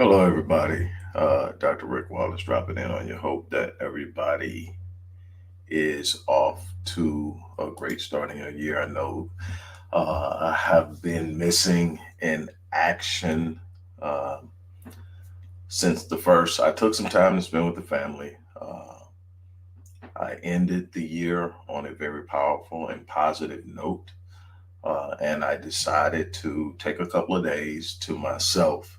Hello, everybody. Dr. Rick Wallace dropping in on you. Hope that everybody is off to a great starting a year. I know I have been missing in action uh, since the first. I took some time to spend with the family. I ended the year on a very powerful and positive note, and I decided to take a couple of days to myself.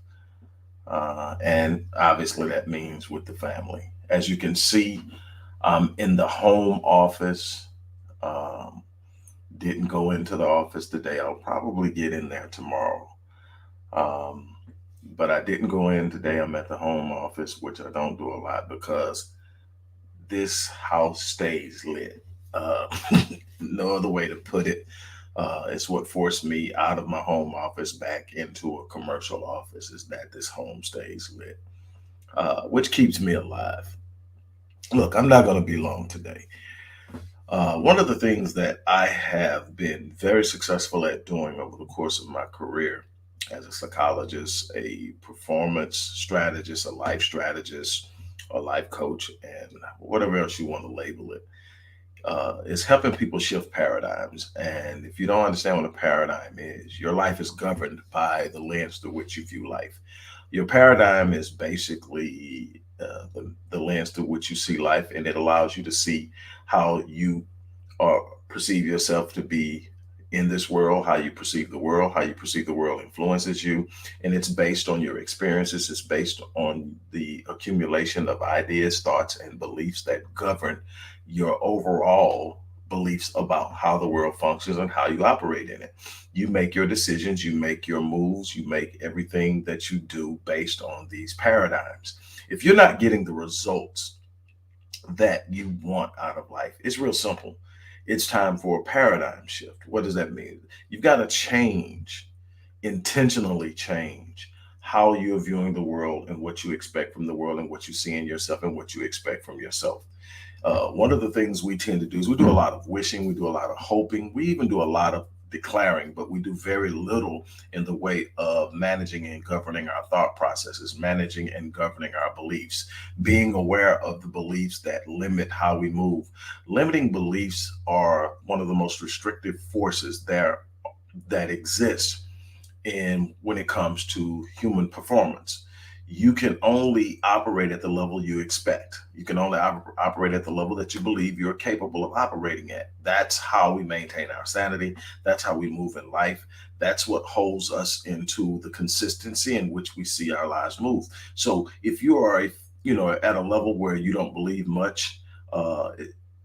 And obviously, that means with the family. As you can see, I'm in the home office. Um, didn't go into the office today. I'll probably get in there tomorrow. Um, but I didn't go in today. I'm at the home office, which I don't do a lot because this house stays lit. Uh, no other way to put it. It's what forced me out of my home office back into a commercial office is that this home stays lit, which keeps me alive. Look, I'm not going to be long today. One of the things that I have been very successful at doing over the course of my career as a psychologist, a performance strategist, a life strategist, a life coach, and whatever else you want to label it, is helping people shift paradigms. And if you don't understand what a paradigm is, your life is governed by the lens through which you view life. Your paradigm is basically the lens through which you see life, and it allows you to see how you perceive yourself to be in this world, how you perceive the world, how you perceive the world influences you. And it's based on your experiences, it's based on the accumulation of ideas, thoughts, and beliefs that govern your overall beliefs about how the world functions and how you operate in it. You make your decisions, you make your moves, you make everything that you do based on these paradigms. If you're not getting the results that you want out of life, it's real simple. It's time for a paradigm shift. What does that mean? You've got to change, intentionally change how you're viewing the world and what you expect from the world and what you see in yourself and what you expect from yourself. One of the things we tend to do is we do a lot of wishing, we do a lot of hoping, we even do a lot of declaring, but we do very little in the way of managing and governing our thought processes, managing and governing our beliefs, being aware of the beliefs that limit how we move. Limiting beliefs are one of the most restrictive forces there that exist in when it comes to human performance. You can only operate at the level you expect. You can only operate at the level that you believe you're capable of operating at. That's how we maintain our sanity. That's how we move in life. That's what holds us into the consistency in which we see our lives move. So if you are at a level where you don't believe much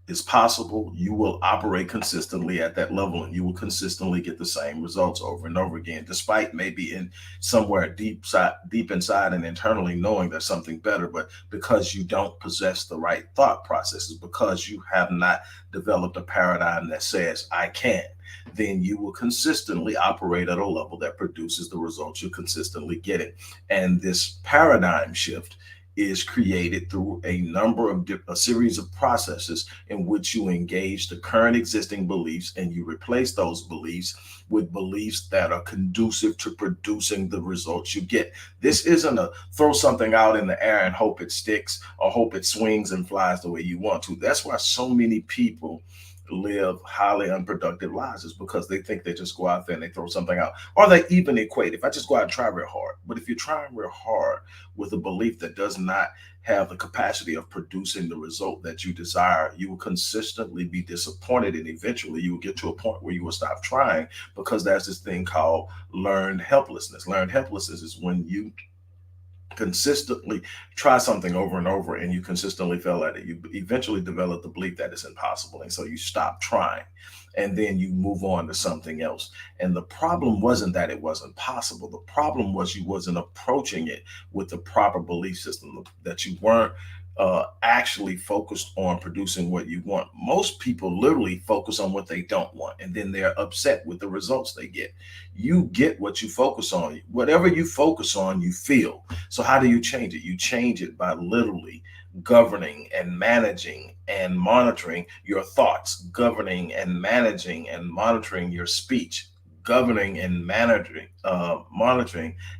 is possible, you will operate consistently at that level and you will consistently get the same results over and over again, despite maybe in somewhere deep inside and internally knowing there's something better. But because you don't possess the right thought processes, because you have not developed a paradigm that says, I can, then you will consistently operate at a level that produces the results you're consistently getting. And this paradigm shift is created through a series of processes in which you engage the current existing beliefs and you replace those beliefs with beliefs that are conducive to producing the results you get. This isn't a throw something out in the air and hope it sticks or hope it swings and flies the way you want to. That's why so many people live highly unproductive lives, is because they think they just go out there and they throw something out, or they even equate, if I just go out and try real hard. But if you're trying real hard with a belief that does not have the capacity of producing the result that you desire, you will consistently be disappointed, and eventually you will get to a point where you will stop trying, because there's this thing called learned helplessness. Learned helplessness is when you consistently try something over and over and you consistently fail at it. You eventually develop the belief that it's impossible, and so you stop trying and then you move on to something else. And the problem wasn't that it wasn't possible. The problem was you wasn't approaching it with the proper belief system, that you weren't actually focused on producing what you want. Most people literally focus on what they don't want, and then they're upset with the results they get. You get what you focus on. Whatever you focus on, you feel. So how do you change it? You change it by literally governing and managing and monitoring your thoughts, governing and managing and monitoring your speech, governing and monitoring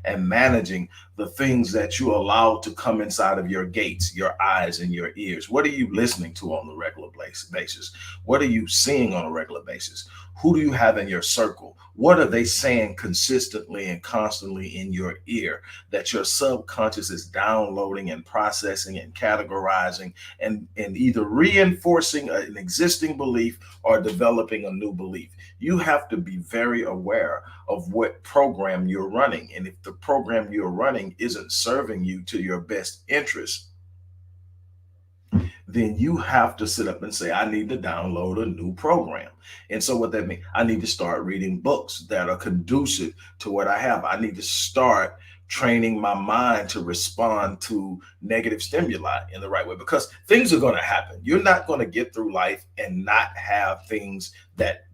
and managing the things that you allow to come inside of your gates, your eyes, and your ears. What are you listening to on the regular basis? What are you seeing on a regular basis? Who do you have in your circle? What are they saying consistently and constantly in your ear that your subconscious is downloading and processing and categorizing and either reinforcing an existing belief or developing a new belief? You have to be very aware of what program you're running. And if the program you're running isn't serving you to your best interest, then you have to sit up and say, I need to download a new program. And so what that means, I need to start reading books that are conducive to what I have. I need to start training my mind to respond to negative stimuli in the right way, because things are going to happen. You're not going to get through life and not have things that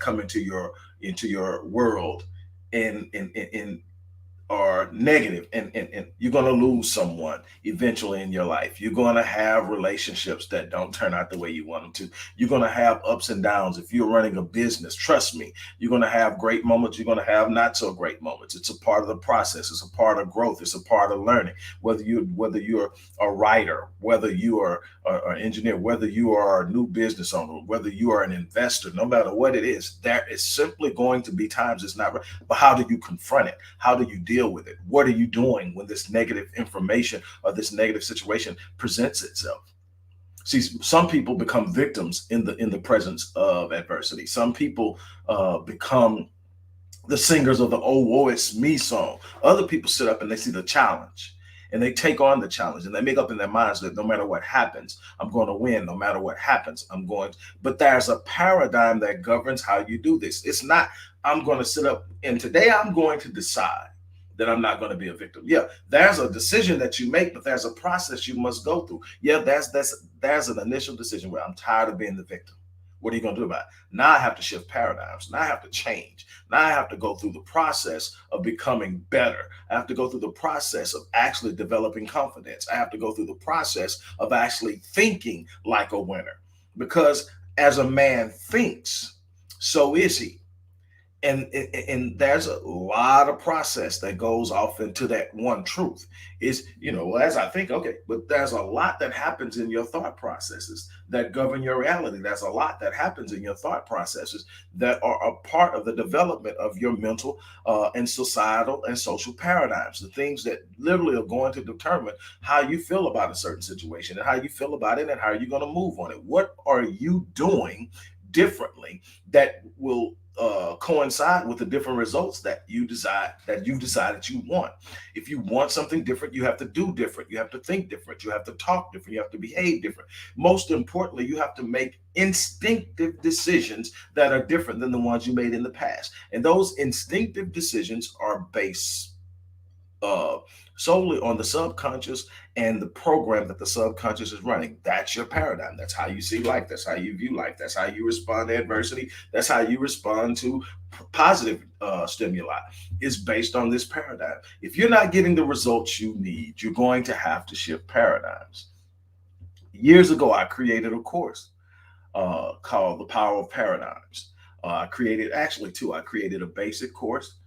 come into your world in are negative, and you're going to lose someone eventually in your life. You're going to have relationships that don't turn out the way you want them to. You're going to have ups and downs. If you're running a business, trust me, you're going to have great moments. You're going to have not so great moments. It's a part of the process. It's a part of growth. It's a part of learning. Whether you're a writer, whether you are an engineer, whether you are a new business owner, whether you are an investor, no matter what it is, there is simply going to be times it's not right. But how do you confront it? How do you deal with it? What are you doing when this negative information or this negative situation presents itself? See, some people become victims in the presence of adversity. Some people become the singers of the "Oh Woe It's Me" song. Other people sit up and they see the challenge and they take on the challenge and they make up in their minds that no matter what happens, I'm going to win. No matter what happens, I'm going to. But there's a paradigm that governs how you do this. It's not, I'm going to sit up and today I'm going to decide that I'm not going to be a victim. Yeah, there's a decision that you make, but there's a process you must go through. Yeah, there's an initial decision where I'm tired of being the victim. What are you going to do about it? Now I have to shift paradigms. Now I have to change. Now I have to go through the process of becoming better. I have to go through the process of actually developing confidence. I have to go through the process of actually thinking like a winner. Because as a man thinks, so is he. And there's a lot of process that goes off into that one truth is, as I think, okay, but there's a lot that happens in your thought processes that govern your reality. There's a lot that happens in your thought processes that are a part of the development of your mental and societal and social paradigms, the things that literally are going to determine how you feel about a certain situation and how you feel about it and how you're going to move on it. What are you doing differently that will coincide with the different results that you decided you want? If you want something different, you have to do different. You have to think different. You have to talk different. You have to behave different. Most importantly, you have to make instinctive decisions that are different than the ones you made in the past. And those instinctive decisions are based uh, solely on the subconscious and the program that the subconscious is running. That's your paradigm. That's how you see life. That's how you view life. That's how you respond to adversity. That's how you respond to positive stimuli. Is based on this paradigm. If you're not getting the results you need, you're going to have to shift paradigms. Years ago, I created a course called The Power of Paradigms. I created actually two. I created a basic course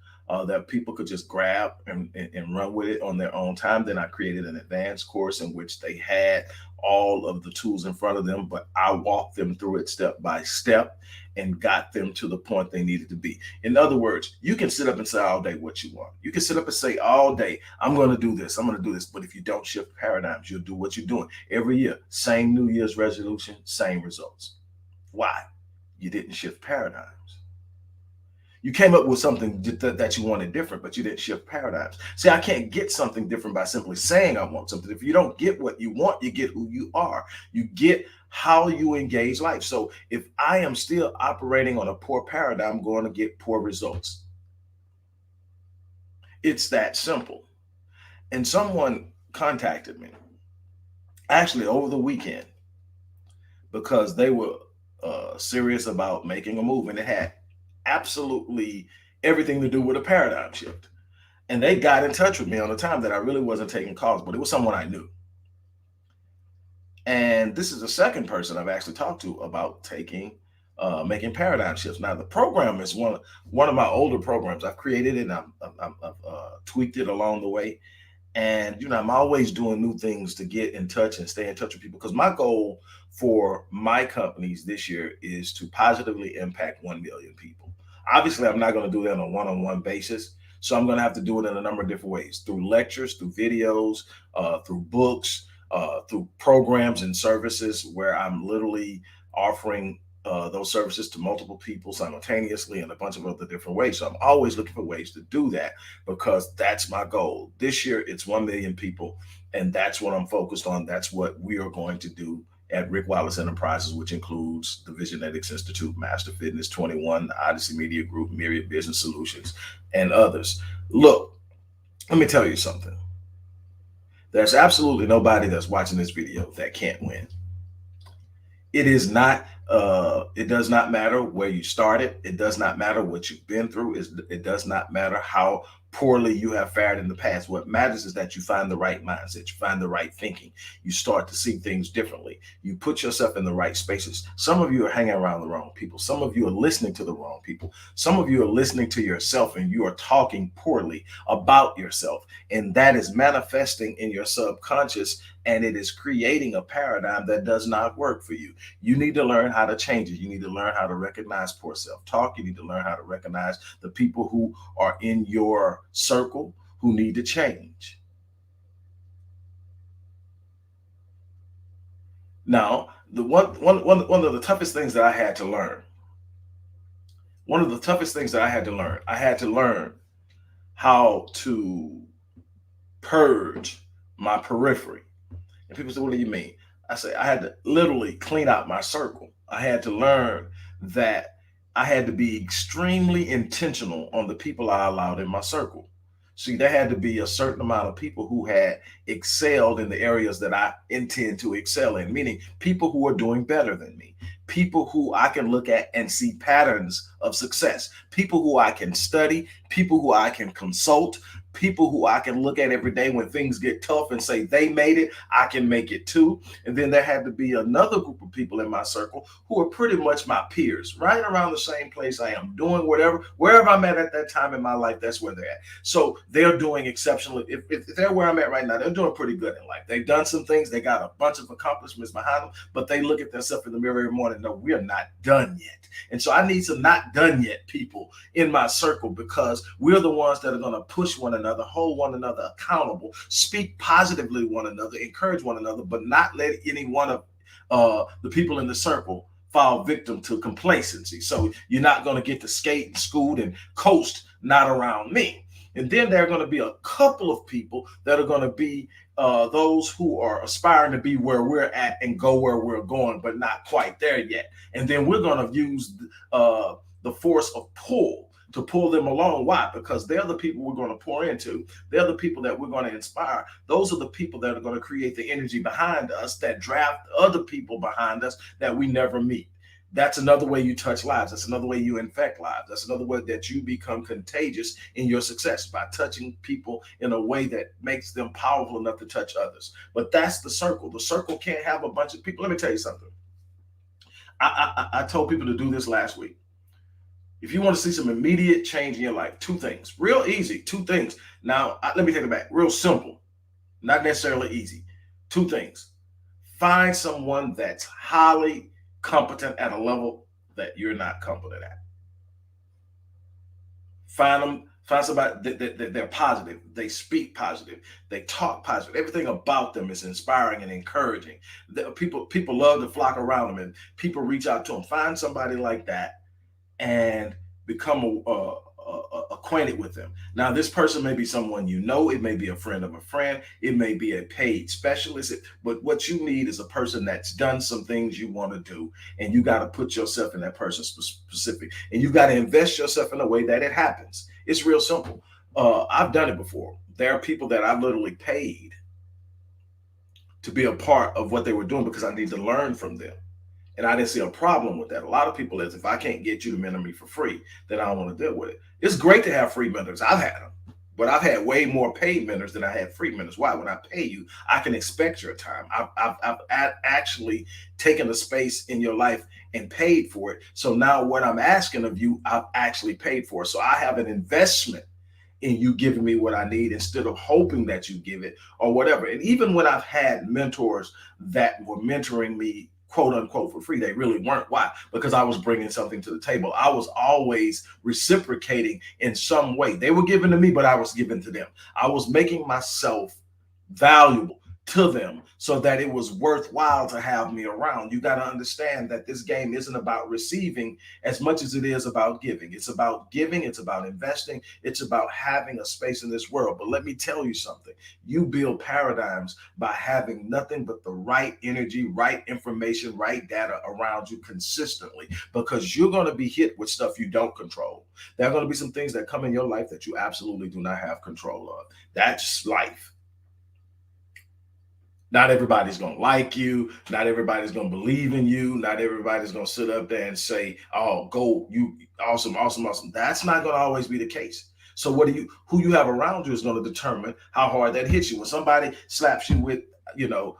that people could just grab and run with it on their own time. Then I created an advanced course in which they had all of the tools in front of them, but I walked them through it step by step and got them to the point they needed to be. In other words, you can sit up and say all day what you want. You can sit up and say all day, I'm going to do this, I'm going to do this. But if you don't shift paradigms, you'll do what you're doing every year. Same New Year's resolution, same results. Why? You didn't shift paradigms. You came up with something that you wanted different, but you didn't shift paradigms. See, I can't get something different by simply saying I want something. If you don't get what you want, you get who you are. You get how you engage life. So if I am still operating on a poor paradigm, I'm going to get poor results. It's that simple. And someone contacted me actually over the weekend because they were serious about making a move, and it had absolutely everything to do with a paradigm shift. And they got in touch with me on a time that I really wasn't taking calls, but it was someone I knew. And this is the second person I've actually talked to about taking making paradigm shifts. Now, the program is one of my older programs. I've created it and I've tweaked it along the way. And I'm always doing new things to get in touch and stay in touch with people, because my goal for my companies this year is to positively impact 1 million people. Obviously, I'm not going to do that on a one-on-one basis, so I'm going to have to do it in a number of different ways: through lectures, through videos, through books, through programs and services where I'm literally offering those services to multiple people simultaneously in a bunch of other different ways. So I'm always looking for ways to do that, because that's my goal. This year, it's 1 million people, and that's what I'm focused on. That's what we are going to do at Rick Wallace Enterprises, which includes the Visionetics Institute, Master Fitness 21, the Odyssey Media Group, Myriad Business Solutions, and others. Look, let me tell you something. There's absolutely nobody that's watching this video that can't win. It is not, it does not matter where you started. It does not matter what you've been through. It does not matter how poorly you have fared in the past. What matters is that you find the right mindset, you find the right thinking, you start to see things differently, you put yourself in the right spaces. Some of you are hanging around the wrong people. Some of you are listening to the wrong people. Some of you are listening to yourself and you are talking poorly about yourself. And that is manifesting in your subconscious, and it is creating a paradigm that does not work for you. You need to learn how to change it. You need to learn how to recognize poor self-talk. You need to learn how to recognize the people who are in your circle who need to change. Now, the one of the toughest things that I had to learn, I had to learn how to purge my periphery. And people say, what do you mean? I say, I had to literally clean out my circle. I had to learn that I had to be extremely intentional on the people I allowed in my circle. See, there had to be a certain amount of people who had excelled in the areas that I intend to excel in, meaning people who are doing better than me, people who I can look at and see patterns of success, people who I can study, people who I can consult, people who I can look at every day when things get tough and say they made it, I can make it too. And then there had to be another group of people in my circle who are pretty much my peers, right around the same place I am, doing whatever, wherever I'm at that time in my life, that's where they're at. So they're doing exceptionally. If they're where I'm at right now, they're doing pretty good in life. They've done some things, they got a bunch of accomplishments behind them, but they look at themselves in the mirror every morning and know we're not done yet. And so I need some not done yet people in my circle, because we're the ones that are going to push one another, hold one another accountable, speak positively to one another, encourage one another, but not let any one of the people in the circle fall victim to complacency. So you're not going to get to skate and scoot and coast not around me. And then there are going to be a couple of people that are going to be those who are aspiring to be where we're at and go where we're going, but not quite there yet. And then we're going to use the force of pull to pull them along. Why? Because they're the people we're going to pour into. They're the people that we're going to inspire. Those are the people that are going to create the energy behind us, that draft other people behind us that we never meet. That's another way you touch lives. That's another way you infect lives. That's another way that you become contagious in your success, by touching people in a way that makes them powerful enough to touch others. But that's the circle. The circle can't have a bunch of people. Let me tell you something. I told people to do this last week. If you want to see some immediate change in your life, two things. Real easy, two things. Now, let me take it back. Real simple, not necessarily easy. Two things. Find someone that's highly competent at a level that you're not competent at. Find somebody that they're positive, they speak positive, they talk positive. Everything about them is inspiring and encouraging. People love to flock around them, and people reach out to them. Find somebody like that and become acquainted with them. Now, this person may be someone you know, it may be a friend of a friend, it may be a paid specialist, but what you need is a person that's done some things you want to do, and you got to put yourself in that person's specific, and you got to invest yourself in a way that it happens. It's real simple. I've done it before. There are people that I literally paid to be a part of what they were doing because I need to learn from them. And I didn't see a problem with that. A lot of people is, if I can't get you to mentor me for free, then I don't want to deal with it. It's great to have free mentors. I've had them, but I've had way more paid mentors than I had free mentors. Why? When I pay you, I can expect your time. I've actually taken a space in your life and paid for it. So now what I'm asking of you, I've actually paid for. So I have an investment in you giving me what I need instead of hoping that you give it or whatever. And even when I've had mentors that were mentoring me, quote unquote, for free, they really weren't. Why? Because I was bringing something to the table. I was always reciprocating in some way. They were giving to me, but I was giving to them. I was making myself valuable to them so that it was worthwhile to have me around. You got to understand that this game isn't about receiving as much as it is about giving. It's about giving, it's about investing, it's about having a space in this world. But let me tell you something. You build paradigms by having nothing but the right energy, right information, right data around you consistently, because you're going to be hit with stuff you don't control. There are going to be some things that come in your life that you absolutely do not have control of. That's life. Not everybody's going to like you. Not everybody's going to believe in you. Not everybody's going to sit up there and say, oh, go, you awesome, awesome, awesome. That's not going to always be the case. So who you have around you is going to determine how hard that hits you. When somebody slaps you with, you know,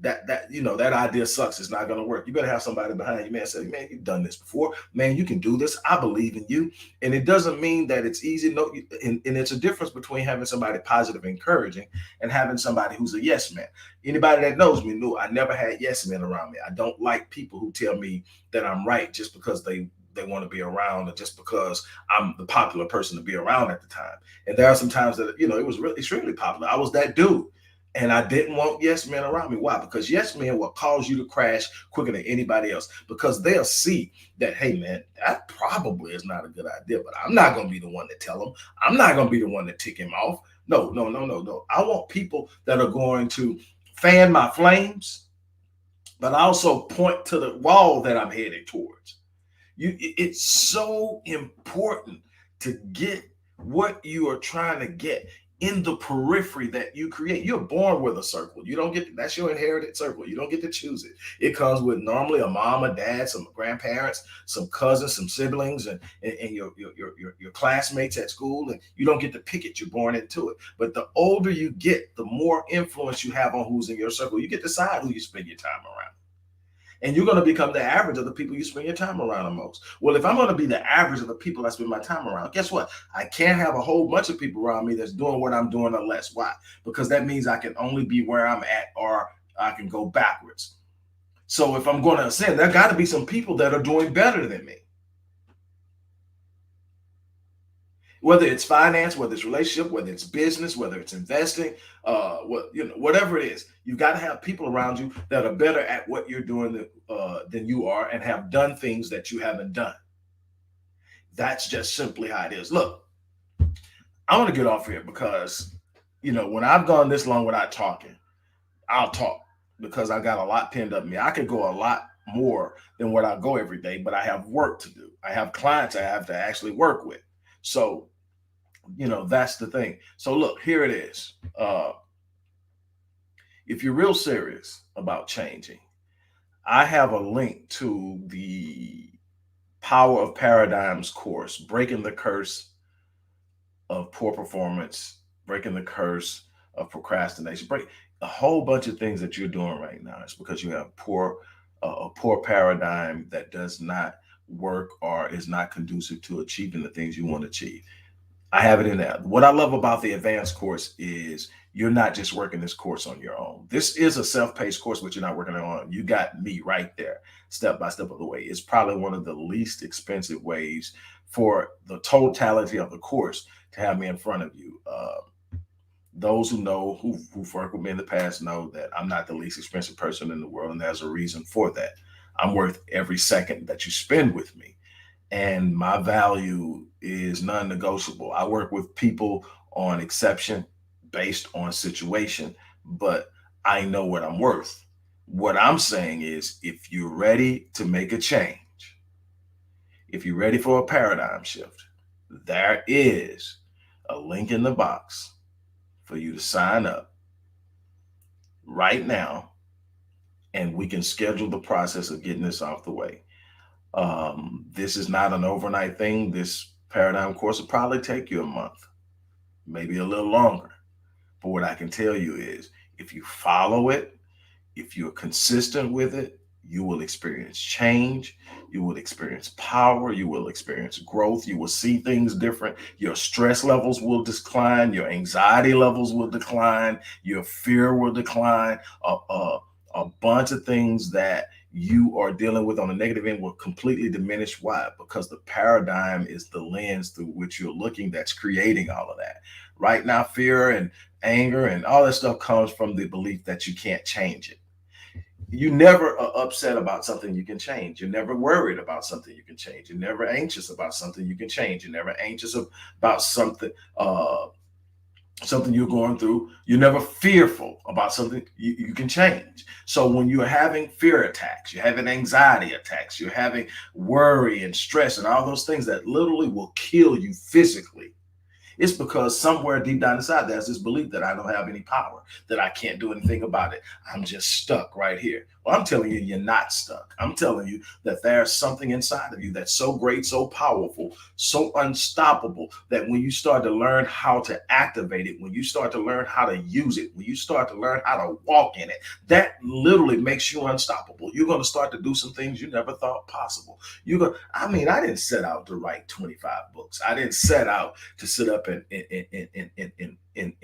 that idea sucks. It's not going to work. You better have somebody behind you, man, say, man, you've done this before. Man, you can do this. I believe in you. And it doesn't mean that it's easy. No, and it's a difference between having somebody positive, encouraging, and having somebody who's a yes man. Anybody that knows me knew I never had yes men around me. I don't like people who tell me that I'm right just because they want to be around, or just because I'm the popular person to be around at the time. And there are some times that, it was really extremely popular. I was that dude. And I didn't want yes men around me. Why? Because yes men will cause you to crash quicker than anybody else, because they'll see that, hey, man, that probably is not a good idea, but I'm not going to be the one to tell him. I'm not going to be the one to tick him off. No, no, no, no, no. I want people that are going to fan my flames, but also point to the wall that I'm heading towards. It's so important to get what you are trying to get in the periphery that you create. You're born with a circle. You don't get that's your inherited circle. You don't get to choose it. It comes with normally a mom, a dad, some grandparents, some cousins, some siblings, and your classmates at school. And you don't get to pick it. You're born into it. But the older you get, the more influence you have on who's in your circle. You get to decide who you spend your time around. And you're going to become the average of the people you spend your time around the most. Well, if I'm going to be the average of the people I spend my time around, guess what? I can't have a whole bunch of people around me that's doing what I'm doing or less. Why? Because that means I can only be where I'm at, or I can go backwards. So if I'm going to ascend, there got to be some people that are doing better than me. Whether it's finance, whether it's relationship, whether it's business, whether it's investing, whatever it is, you've got to have people around you that are better at what you're doing than you are, and have done things that you haven't done. That's just simply how it is. Look, I want to get off here because, when I've gone this long without talking, I'll talk because I got a lot pinned up in me. I could go a lot more than what I go every day, but I have work to do. I have clients I have to actually work with. So, that's the thing. So look, here it is. If you're real serious about changing, I have a link to the Power of Paradigms course, Breaking the Curse of Poor Performance, Breaking the Curse of Procrastination. Break a whole bunch of things that you're doing right now. It's because you have a poor paradigm that does not work or is not conducive to achieving the things you want to achieve. I have it in there. What I love about the advanced course is you're not just working this course on your own. This is a self-paced course, but you're not working it on. You got me right there, step by step of the way. It's probably one of the least expensive ways for the totality of the course to have me in front of you. Those who know who've worked with me in the past know that I'm not the least expensive person in the world, and there's a reason for that. I'm worth every second that you spend with me, and my value is non-negotiable. I work with people on exception based on situation, but I know what I'm worth. What I'm saying is, if you're ready to make a change, if you're ready for a paradigm shift, there is a link in the box for you to sign up right now, and we can schedule the process of getting this off the way. This is not an overnight thing. This paradigm course will probably take you a month, maybe a little longer. But what I can tell you is, if you follow it, if you're consistent with it, you will experience change. You will experience power. You will experience growth. You will see things different. Your stress levels will decline. Your anxiety levels will decline. Your fear will decline. A bunch of things that you are dealing with on the negative end will completely diminish. Why? Because the paradigm is the lens through which you're looking that's creating all of that. Right now, fear and anger and all that stuff comes from the belief that you can't change it. You never are upset about something you can change. You're never worried about something you can change. You're never anxious about something you can change. You're never anxious about something you're going through. You're never fearful about something you can change. So when you're having fear attacks, you're having anxiety attacks, you're having worry and stress and all those things that literally will kill you physically, it's because somewhere deep down inside, there's this belief that I don't have any power, that I can't do anything about it. I'm just stuck right here. Well, I'm telling you, you're not stuck. I'm telling you that there's something inside of you that's so great, so powerful, so unstoppable that when you start to learn how to activate it, when you start to learn how to use it, when you start to learn how to walk in it, that literally makes you unstoppable. You're going to start to do some things you never thought possible. I didn't set out to write 25 books. I didn't set out to sit up and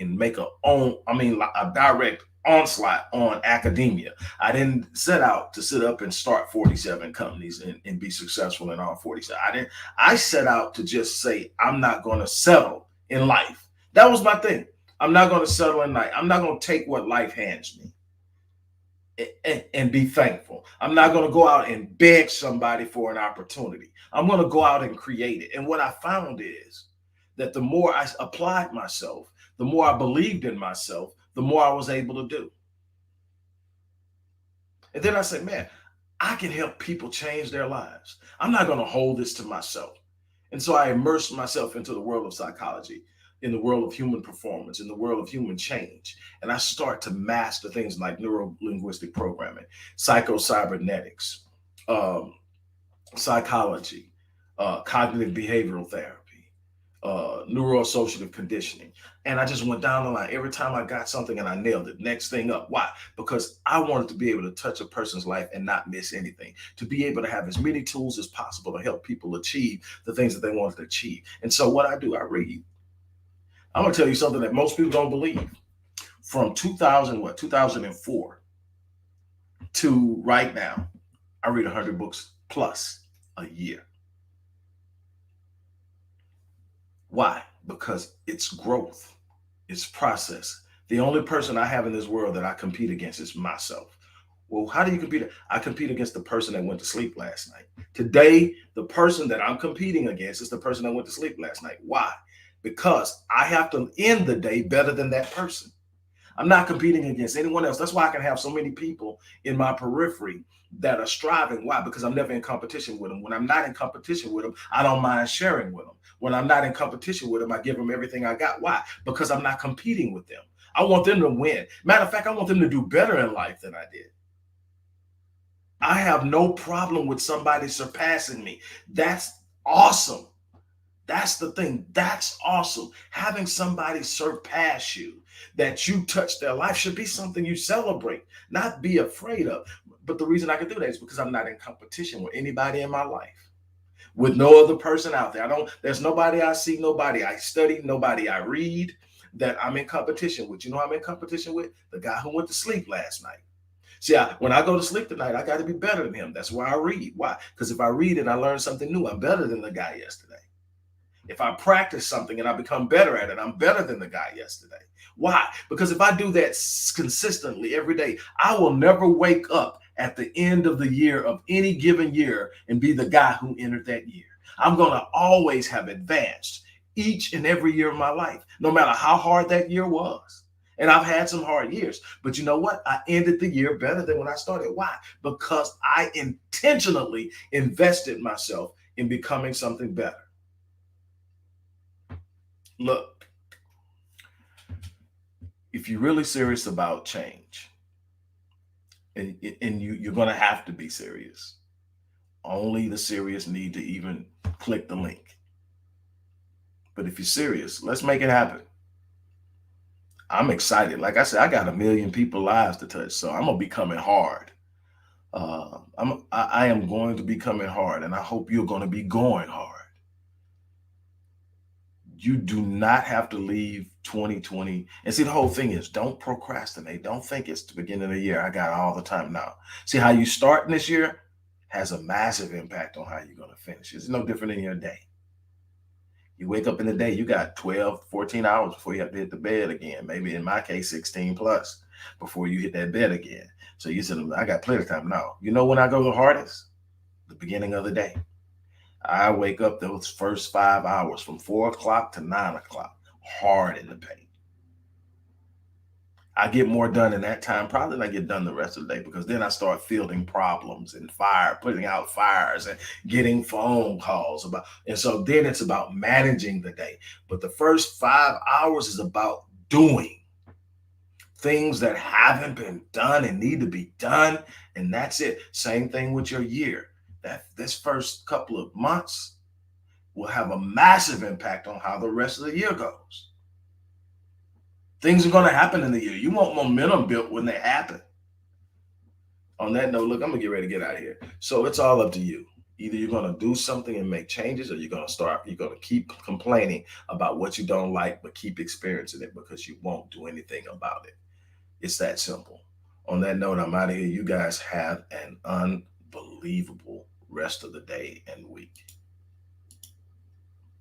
make a direct onslaught on academia. I didn't set out to sit up and start 47 companies and be successful in all 47. I set out to just say, I'm not going to settle in life. That was my thing. I'm not going to settle in life. I'm not going to take what life hands me and be thankful. I'm not going to go out and beg somebody for an opportunity. I'm going to go out and create it. And what I found is that the more I applied myself, the more I believed in myself, the more I was able to do. And then I said, man, I can help people change their lives. I'm not going to hold this to myself. And so I immersed myself into the world of psychology, in the world of human performance, in the world of human change. And I start to master things like neuro-linguistic programming, psycho-cybernetics, psychology, cognitive behavioral therapy, neuroassociative conditioning. And I just went down the line. Every time I got something and I nailed it, next thing up. Why? Because I wanted to be able to touch a person's life and not miss anything, to be able to have as many tools as possible to help people achieve the things that they wanted to achieve. And so what I do, I read. I'm going to tell you something that most people don't believe. From 2004 to right now, I read 100 books plus a year. Why? Because it's growth, it's process. The only person I have in this world that I compete against is myself. Well, how do you compete? I compete against the person that went to sleep last night. Today, the person that I'm competing against is the person that went to sleep last night. Why? Because I have to end the day better than that person. I'm not competing against anyone else. That's why I can have so many people in my periphery that are striving. Why? Because I'm never in competition with them. When I'm not in competition with them, I don't mind sharing with them. When I'm not in competition with them, I give them everything I got. Why? Because I'm not competing with them. I want them to win. Matter of fact, I want them to do better in life than I did. I have no problem with somebody surpassing me. That's awesome. That's the thing. That's awesome. Having somebody surpass you, that you touch their life, should be something you celebrate, not be afraid of. But the reason I can do that is because I'm not in competition with anybody in my life, with no other person out there. There's nobody I see, nobody I study, nobody I read that I'm in competition with. You know who I'm in competition with? The guy who went to sleep last night. See, when I go to sleep tonight, I got to be better than him. That's why I read. Why? Because if I read and I learn something new, I'm better than the guy yesterday. If I practice something and I become better at it, I'm better than the guy yesterday. Why? Because if I do that consistently every day, I will never wake up at the end of the year of any given year and be the guy who entered that year. I'm going to always have advanced each and every year of my life, no matter how hard that year was. And I've had some hard years, but you know what? I ended the year better than when I started. Why? Because I intentionally invested myself in becoming something better. Look, if you're really serious about change, and you're going to have to be serious, only the serious need to even click the link. But if you're serious, let's make it happen. I'm excited. Like I said, I got 1 million people lives to touch, so I'm going to be coming hard. I am going to be coming hard, and I hope you're going to be going hard. You do not have to leave 2020. And see, the whole thing is don't procrastinate. Don't think it's the beginning of the year. I got all the time now. See, how you start this year has a massive impact on how you're going to finish. It's no different in your day. You wake up in the day, you got 12, 14 hours before you have to hit the bed again. Maybe in my case, 16 plus before you hit that bed again. So you said, I got plenty of time now. You know when I go the hardest? The beginning of the day. I wake up those first 5 hours from 4 o'clock to 9 o'clock, hard in the paint. I get more done in that time probably than I get done the rest of the day, because then I start fielding problems and putting out fires and getting phone calls about. And so then it's about managing the day. But the first 5 hours is about doing things that haven't been done and need to be done. And that's it. Same thing with your year. That this first couple of months will have a massive impact on how the rest of the year goes. Things are going to happen in the year. You want momentum built when they happen. On that note, look, I'm going to get ready to get out of here. So it's all up to you. Either you're going to do something and make changes, or you're going to keep complaining about what you don't like, but keep experiencing it because you won't do anything about it. It's that simple. On that note, I'm out of here. You guys have an unbelievable rest of the day and week.